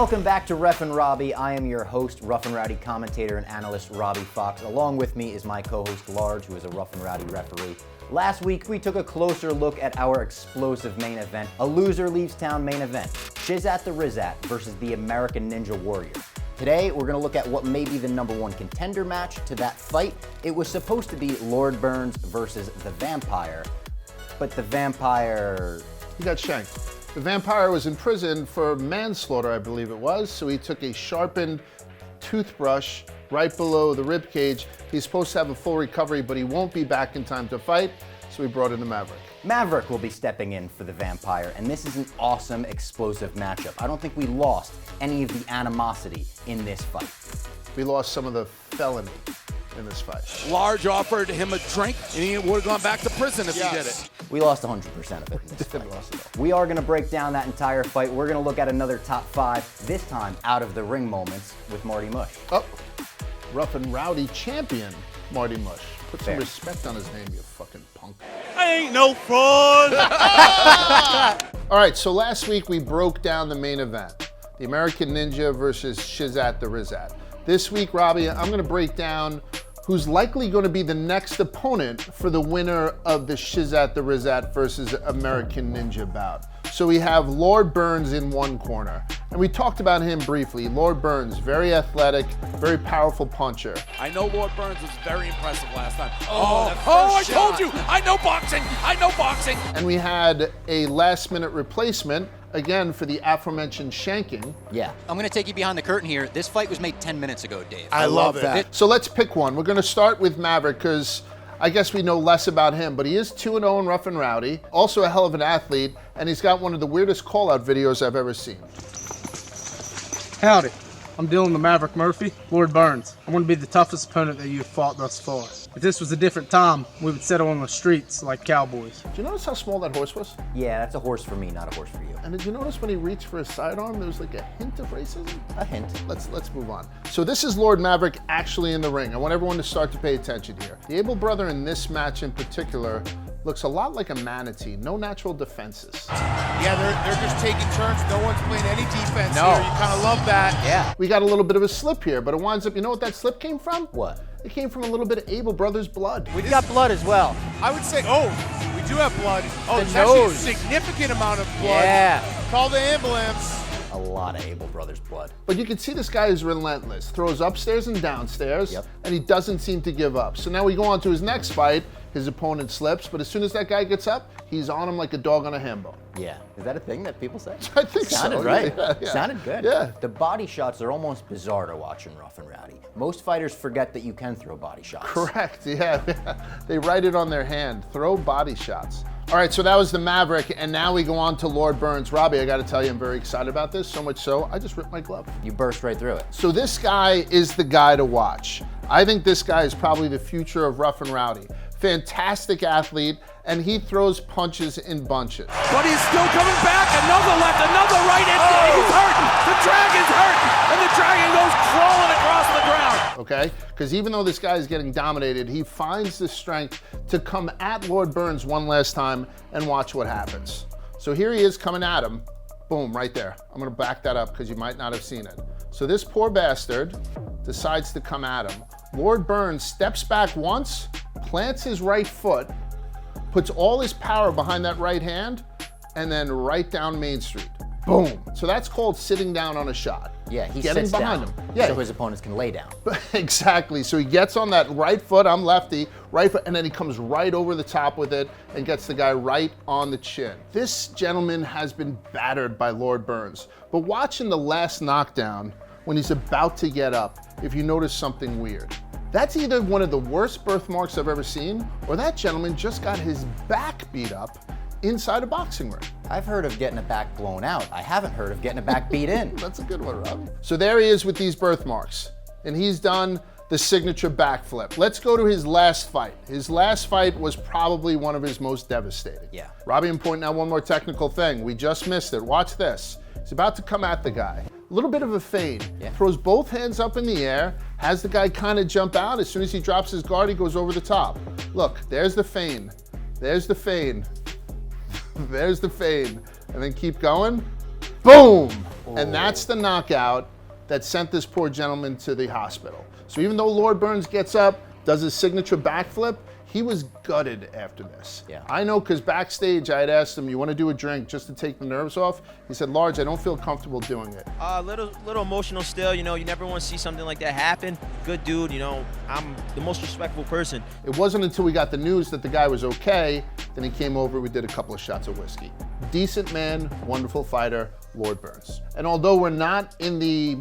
Welcome back to Ref and Robbie. I am your host, Rough and Rowdy commentator and analyst Robbie Fox. Along with me is my co-host Large, who is a Rough and Rowdy referee. Last week, we took a closer look at our explosive main event, a loser leaves town main event, Shizat the Rizat versus the American Ninja Warrior. Today, we're gonna look at what may be the #1 contender match to that fight. It was supposed to be Lord Burns versus the Vampire, but the Vampire... He got shanked. The Vampire was in prison for manslaughter, I believe it was, so he took a sharpened toothbrush right below the rib cage. He's supposed to have a full recovery, but he won't be back in time to fight, so we brought in the Maverick. Maverick will be stepping in for the Vampire, and this is an awesome, explosive matchup. I don't think we lost any of the animosity in this fight. We lost some of the felony in this fight. Large offered him a drink, and he would have gone back to prison if he did it. We lost 100% of it in this fight. We are going to break down that entire fight. We're going to look at another top 5, this time out of the ring moments with Marty Mush. Oh, Rough and Rowdy champion Marty Mush. Put some Fair. respect on his name, you fucking punk. I ain't no fraud. All right, so last week we broke down the main event, the American Ninja versus Shizat the Rizat. This week, Robbie, I'm going to break down who's likely going to be the next opponent for the winner of the Shizat the Rizat versus American Ninja bout. So we have Lord Burns in one corner, and we talked about him briefly. Lord Burns, very athletic, very powerful puncher. I know Lord Burns was very impressive last time. I told you, I know boxing. And we had a last-minute replacement, again, for the aforementioned shanking. Yeah. I'm going to take you behind the curtain here. This fight was made 10 minutes ago, Dave. I love that. So let's pick one. We're going to start with Maverick because I guess we know less about him, but he is 2-0 in Rough and Rowdy, also a hell of an athlete, and he's got one of the weirdest call-out videos I've ever seen. Howdy, I'm Dillon the Maverick Murphy, Lord Burns. I'm going to be the toughest opponent that you've fought thus far. If this was a different time, we would settle on the streets like cowboys. Did you notice how small that horse was? Yeah, that's a horse for me, not a horse for you. And did you notice when he reached for his sidearm, there was like a hint of racism? A hint. Let's move on. So this is Lord Maverick actually in the ring. I want everyone to start to pay attention here. The able brother in this match in particular looks a lot like a manatee. No natural defenses. Yeah, they're just taking turns. No one's playing any defense No. here. You kind of love that. Yeah. We got a little bit of a slip here, but it winds up, you know what that slip came from? What? It came from a little bit of Abel Brothers' blood. We got blood as well. I would say, we do have blood. Oh, The there's actually a nose. significant amount of blood. Yeah. Call the ambulance. A lot of Abel Brothers blood. But you can see this guy is relentless. Throws upstairs and downstairs, Yep. and he doesn't seem to give up. So now we go on to his next fight. His opponent slips, but as soon as that guy gets up, he's on him like a dog on a hambo. Yeah. Is that a thing that people say? I think so. Sounded right. Yeah. Sounded good. Yeah. The body shots are almost bizarre to watch in Rough and Rowdy. Most fighters forget that you can throw body shots. Correct, yeah. They write it on their hand. Throw body shots. All right, so that was the Maverick, and now we go on to Lord Burns. Robbie, I gotta tell you, I'm very excited about this, so much so, I just ripped my glove. You burst right through it. So this guy is the guy to watch. I think this guy is probably the future of Rough and Rowdy. Fantastic athlete, and he throws punches in bunches. But he's still coming back. Another left, another right. He's hurt. The dragon's hurt. And the dragon goes crawling across the ground. Okay? Because even though this guy is getting dominated, he finds the strength to come at Lord Burns one last time and watch what happens. So here he is coming at him. Boom, right there. I'm gonna back that up because you might not have seen it. So this poor bastard decides to come at him. Lord Burns steps back once, plants his right foot, puts all his power behind that right hand, and then right down Main Street. Boom. So that's called sitting down on a shot. Yeah, he Getting sits behind down him. Yeah. so his opponents can lay down. Exactly. So he gets on that right foot, I'm lefty, right foot, and then he comes right over the top with it and gets the guy right on the chin. This gentleman has been battered by Lord Burns. But watch in the last knockdown when he's about to get up, if you notice something weird. That's either one of the worst birthmarks I've ever seen, or that gentleman just got his back beat up inside a boxing ring. I've heard of getting a back blown out. I haven't heard of getting a back beat in. That's a good one, Robbie. So there he is with these birthmarks, and he's done the signature backflip. Let's go to his last fight. His last fight was probably one of his most devastating. Yeah. Robbie, I'm pointing out one more technical thing. We just missed it. Watch this. He's about to come at the guy. A little bit of a fade. Yeah. Throws both hands up in the air, has the guy kind of jump out. As soon as he drops his guard, he goes over the top. Look, there's the feint. There's the feint. There's the fade. And then keep going. Boom! And that's the knockout that sent this poor gentleman to the hospital. So even though Lord Burns gets up, does his signature backflip, he was gutted after this. Yeah. I know, because backstage I had asked him, you want to do a drink just to take the nerves off? He said, Large, I don't feel comfortable doing it. Little emotional still, you know, you never want to see something like that happen. Good dude, you know, I'm the most respectful person. It wasn't until we got the news that the guy was okay, then he came over, we did a couple of shots of whiskey. Decent man, wonderful fighter, Lord Burns. And although we're not in the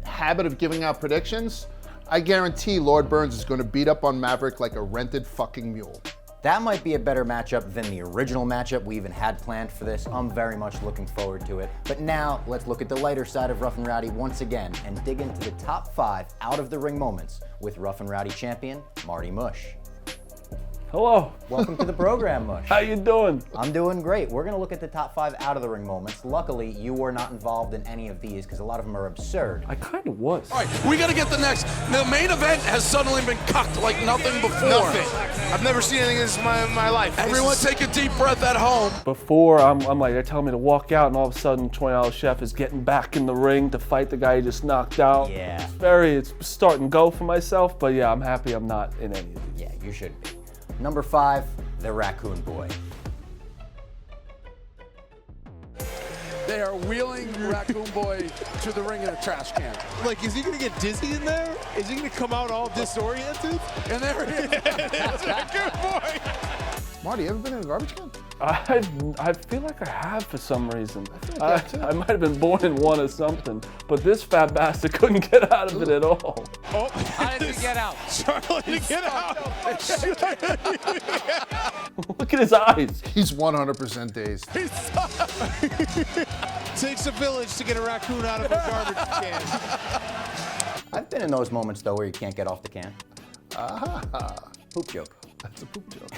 habit of giving out predictions, I guarantee Lord Burns is going to beat up on Maverick like a rented fucking mule. That might be a better matchup than the original matchup we even had planned for this. I'm very much looking forward to it. But now, let's look at the lighter side of Rough and Rowdy once again and dig into the top 5 out-of-the-ring moments with Rough and Rowdy champion, Marty Mush. Hello. Welcome to the program, Mush. How you doing? I'm doing great. We're gonna look at the top 5 out-of-the-ring moments. Luckily, you were not involved in any of these because a lot of them are absurd. I kind of was. All right, we got to get the next. The main event has suddenly been cucked like nothing before. Nothing. I've never seen anything this in my life. Everyone take a deep breath at home. Before, I'm like, they're telling me to walk out, and all of a sudden, $20 Chef is getting back in the ring to fight the guy he just knocked out. Yeah. It's start and go for myself, but yeah, I'm happy I'm not in any of these. Yeah, you should be. Number 5, the Raccoon Boy. They are wheeling Raccoon Boy to the ring in a trash can. Like, is he gonna get dizzy in there? Is he gonna come out all disoriented? And there he is. Raccoon Boy. Marty, you ever been in a garbage can? I feel like I have for some reason. I that too. might have been born in one or something, but this fat bastard couldn't get out of it at all. Oh, How did he get out? Charlie, get out. Look at his eyes. He's 100% dazed. Takes a village to get a raccoon out of a garbage can. I've been in those moments, though, where you can't get off the can. Poop joke. That's a poop joke.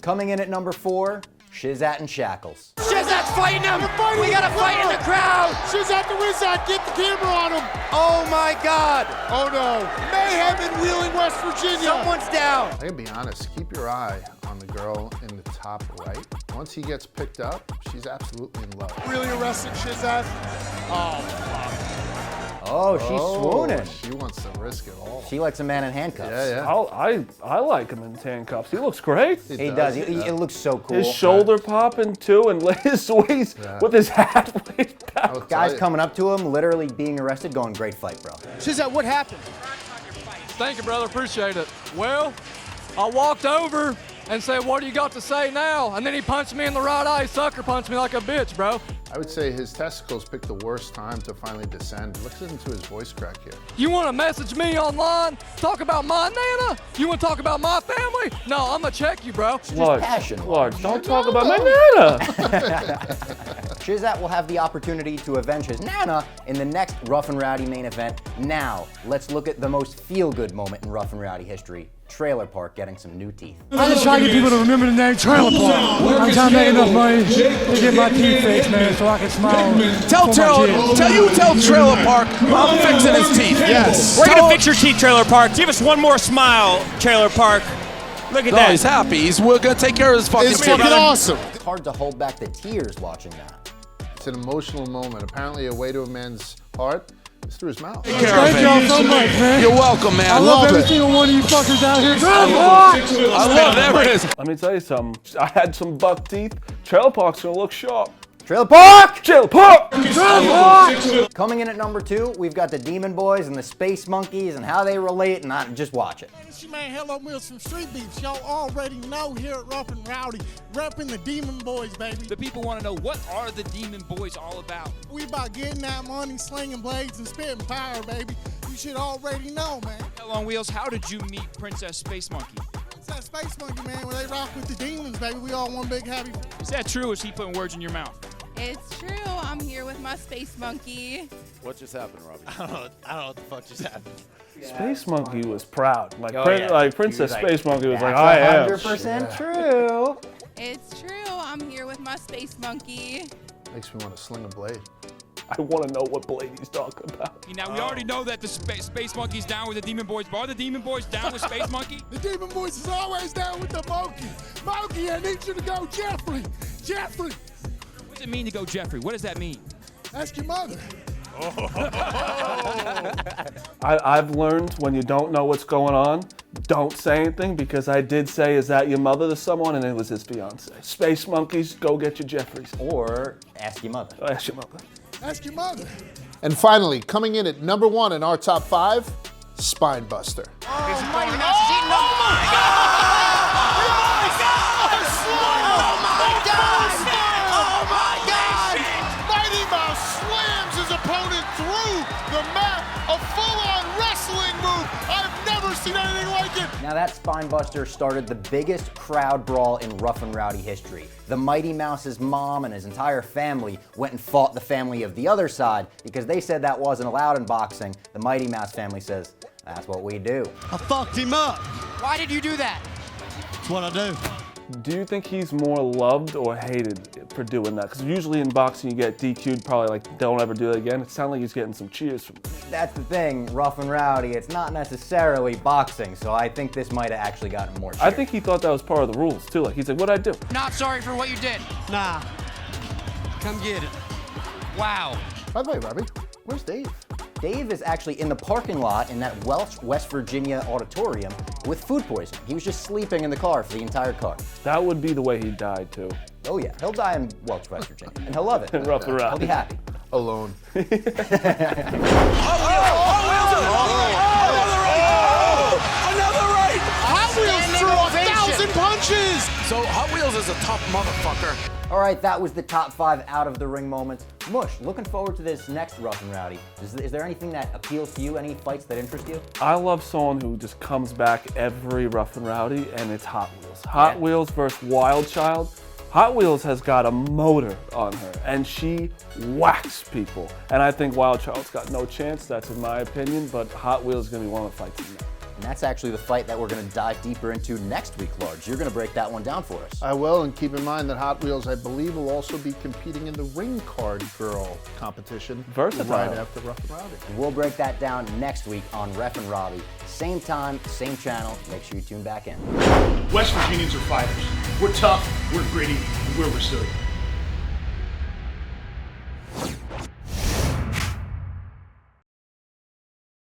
Coming in at number 4, Shizat and Shackles. Shizat's fighting him! We got to fight in the crowd! Shizat the Wizard, get the camera on him. Oh my God! Oh no. Mayhem in Wheeling, West Virginia. Someone's down! I can be honest, keep your eye on the girl in the top right. Once he gets picked up, she's absolutely in love. Really arresting Shizat. Oh, Oh, she's swooning. She wants to risk it all. She likes a man in handcuffs. Yeah. I like him in handcuffs. He looks great. He does. It looks so cool. His shoulder popping too, and his waist with his hat way back. Guys coming up to him, literally being arrested, going, great fight, bro. Shizat, what happened? Thank you, brother. Appreciate it. Well, I walked over and said, what do you got to say now? And then he punched me in the right eye. Sucker punched me like a bitch, bro. I would say his testicles picked the worst time to finally descend. Listen to his voice crack here. You want to message me online? Talk about my Nana? You want to talk about my family? No, I'm going to check you, bro. Large, passion. Large, don't talk about my Nana. Shizat will have the opportunity to avenge his Nana in the next Rough and Rowdy main event. Now, let's look at the most feel-good moment in Rough and Rowdy history. Trailer Park getting some new teeth. I just try to get people to remember the name Trailer Park. I'm trying to make enough money to get my teeth fixed, man, so I can smile. Tell Trailer Park I'm fixing his teeth. Yes. We're gonna fix your teeth, Trailer Park. Give us one more smile, Trailer Park. Look at that. He's happy. We're gonna take care of his fucking It's teeth. fucking awesome. It's hard to hold back the tears watching that. It's an emotional moment. Apparently, a way to a man's heart is through his mouth. Thank y'all so much, man. You're welcome, man. I love every single one of you fuckers out here. Trailer Park! I love it. There it is. Let me tell you something. I had some buck teeth. Trailer Park's gonna look sharp. Trailer Park! Trailer Park! Coming in at number 2, we've got the Demon Boys and the Space Monkeys and how they relate, and just watch it. It's your man Hello Mills from Street Beefs. Y'all already know here at Rough and Rowdy, repping the Demon Boys, baby. The people want to know, what are the Demon Boys all about? We about getting that money, slinging blades, and spitting fire, baby. You should already know, man. Hell on Wheels, how did you meet Princess Space Monkey? It's that Space Monkey, man, where they rock with the demons, baby. We all one big happy. Is that true, or is he putting words in your mouth? It's true. I'm here with my space monkey. What just happened, Robbie? I don't know what the fuck just happened. Space Monkey was proud. Like, yeah. Princess Space Monkey was like, That's I am. 100% true. It's true. I'm here with my space monkey. Makes me want to sling a blade. I want to know what blade he's talking about. Now, we already know that the Space Monkey's down with the Demon Boys, but are the Demon Boys down with Space Monkey? The Demon Boys is always down with the monkey. Monkey, I need you to go Jeffrey. Jeffrey. What does it mean to go Jeffrey? What does that mean? Ask your mother. I've learned when you don't know what's going on, don't say anything, because I did say, is that your mother to someone? And it was his fiance. Space monkeys, go get your Jeffries. Or ask your mother. Ask your mother. Ask your mother. And finally, coming in at number 1 in our top 5, Spine Buster. Oh my God! Mighty Mouse slams his opponent through the mat. A full-on wrestling move. I've never seen anything like it. Now that Spine Buster started the biggest crowd brawl in Rough and Rowdy history. The Mighty Mouse's mom and his entire family went and fought the family of the other side because they said that wasn't allowed in boxing. The Mighty Mouse family says, that's what we do. I fucked him up. Why did you do that? That's what I do. Do you think he's more loved or hated for doing that? Because usually in boxing you get DQ'd, probably like, don't ever do that again. It sounds like he's getting some cheers from That's the thing, Rough and Rowdy, it's not necessarily boxing, so I think this might have actually gotten more cheers. I think he thought that was part of the rules too. Like, he's like, what'd I do? Not sorry for what you did. Nah. Come get it. Wow. By the way, Robbie, where's Dave? Dave is actually in the parking lot in that Welch, West Virginia auditorium with food poisoning. He was just sleeping in the car for the entire car. That would be the way he died too. Oh yeah, he'll die in Welch, West Virginia, and he'll love it. Rough and Rowdy. He'll be happy. Alone. Another right! Hot Wheels threw 1,000 punches. So Hot Wheels is a tough motherfucker. All right, that was the top 5 out of the ring moments. Mush, looking forward to this next Rough and Rowdy. Is there anything that appeals to you? Any fights that interest you? I love someone who just comes back every Rough and Rowdy, and it's Hot Wheels. Hot Wheels versus Wild Child. Hot Wheels has got a motor on her, and she whacks people. And I think Wild Child's got no chance, that's in my opinion, but Hot Wheels is gonna be one of the fights tonight. And that's actually the fight that we're going to dive deeper into next week, Large. You're going to break that one down for us. I will, and keep in mind that Hot Wheels, I believe, will also be competing in the Ring Card Girl competition. Versatile. Right after Rough and Rowdy. And we'll break that down next week on Ref and Robbie. Same time, same channel. Make sure you tune back in. West Virginians are fighters. We're tough, we're gritty, and we're resilient.